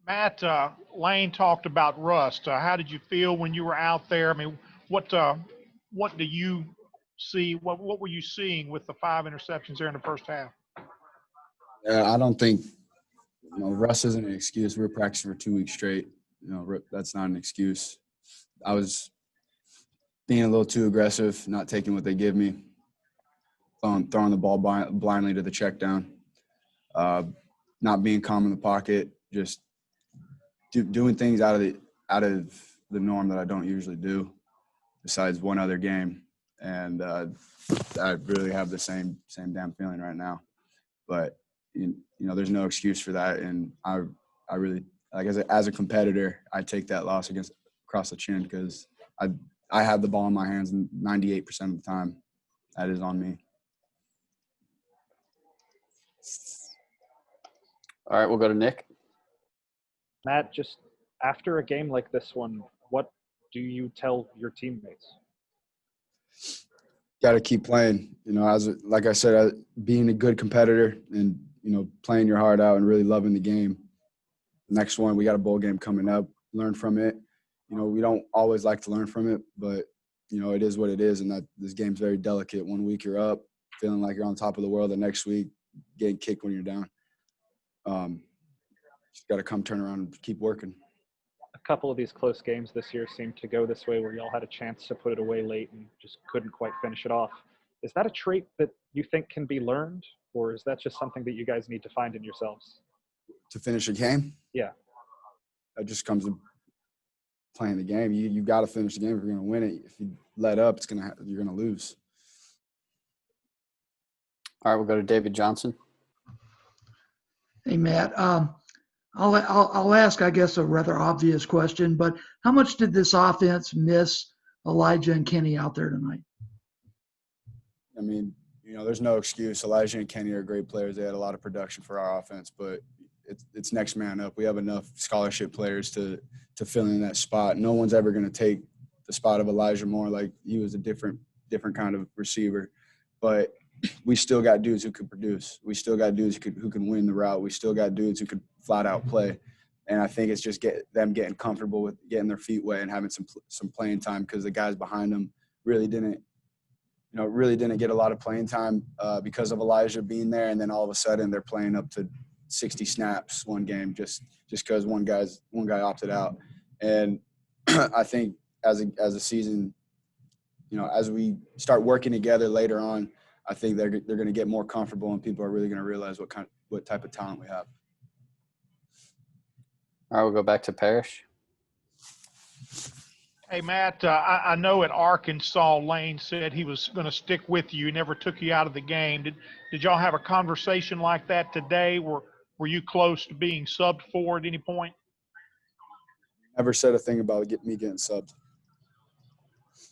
Matt, Lane talked about rust. How did you feel when you were out there? I mean, what do you see? What were you seeing with the 5 interceptions there in the first half? I don't think rust isn't an excuse. We were practicing for 2 weeks straight. That's not an excuse. I was being a little too aggressive, not taking what they give me, throwing the ball blindly to the check down, not being calm in the pocket, just doing things out of the norm that I don't usually do, besides one other game. And I really have the same damn feeling right now. But there's no excuse for that, and I really, like, as a competitor, I take that loss across the chin, because I have the ball in my hands 98% of the time. That is on me. All right, we'll go to Nick. Matt, just after a game like this one, what do you tell your teammates? Got to keep playing. Like I said, being a good competitor and playing your heart out and really loving the game. Next one, we got a bowl game coming up. Learn from it. We don't always like to learn from it, but it is what it is, and that this game's very delicate. 1 week you're up, feeling like you're on top of the world. The next week, getting kicked when you're down. Just got to come turn around and keep working. A couple of these close games this year seemed to go this way, where y'all had a chance to put it away late and just couldn't quite finish it off. Is that a trait that you think can be learned, or is that just something that you guys need to find in yourselves? To finish a game? Yeah. That just comes to playing the game. You got to finish the game if you're going to win it. If you let up, you're going to lose. All right, we'll go to David Johnson. Hey, Matt. I'll ask, I guess, a rather obvious question, but how much did this offense miss Elijah and Kenny out there tonight? I mean, there's no excuse. Elijah and Kenny are great players. They had a lot of production for our offense, but it's next man up. We have enough scholarship players to fill in that spot. No one's ever going to take the spot of Elijah Moore. Like, he was a different kind of receiver. But we still got dudes who could produce. We still got dudes who can win the route. We still got dudes who could flat out play. And I think it's just them getting comfortable with getting their feet wet and having some playing time, because the guys behind them really didn't get a lot of playing time because of Elijah being there. And then all of a sudden they're playing up to 60 snaps one game just because one guy opted out. And I think as a season, as we start working together later on, I think they're going to get more comfortable, and people are really going to realize what type of talent we have. All right, we'll go back to Parrish. Hey, Matt, I know at Arkansas, Lane said he was going to stick with you. He never took you out of the game. Did y'all have a conversation like that today? Were you close to being subbed for at any point? Never said a thing about me getting subbed.